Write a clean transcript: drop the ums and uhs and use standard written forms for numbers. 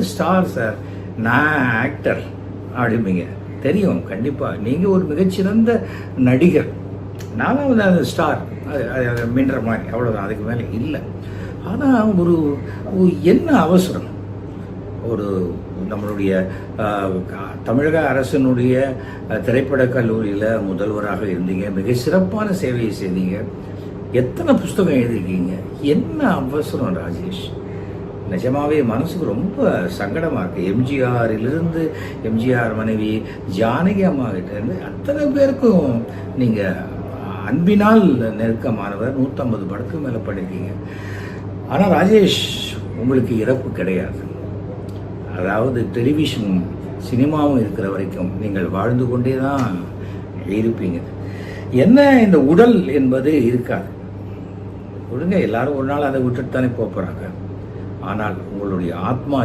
Star sir, நான் actor அப்படிம்பீங்க. தெரியும் கண்டிப்பாக நீங்கள் ஒரு மிகச்சிறந்த நடிகர். நான் வந்து அந்த ஸ்டார் மின்ற மாதிரி அவ்வளோதான், அதுக்கு மேலே இல்லை. ஆனால் ஒரு என்ன அவசரம்? ஒரு நம்மளுடைய தமிழக அரசினுடைய திரைப்படக் கல்லூரியில் முதல்வராக இருந்தீங்க, மிக சிறப்பான சேவையை செய்தீங்க, எத்தனை புஸ்தகம் எழுதிருக்கீங்க, என்ன அவசரம் ராஜேஷ்? நிஜமாவே மனசுக்கு ரொம்ப சங்கடமாக இருக்குது. எம்ஜிஆரிலிருந்து எம்ஜிஆர் மனைவி ஜானகி அம்மா கிட்டேருந்து அத்தனை பேருக்கும் நீங்கள் அன்பினால் நெருக்கமானவர். 150 படத்துக்கு மேலே பண்ணியிருக்கீங்க. ஆனால் ராஜேஷ், உங்களுக்கு இறப்பு கிடையாது. அதாவது டெலிவிஷன் சினிமாவும் இருக்கிற வரைக்கும் நீங்கள் வாழ்ந்து கொண்டே தான் இருப்பீங்க. என்ன இந்த உடல் என்பது இருக்காது. ஒழுங்க எல்லாரும் ஒரு நாள் அதை விட்டுட்டு தானே போகிறாங்க. ஆனால் உங்களுடைய ஆத்மா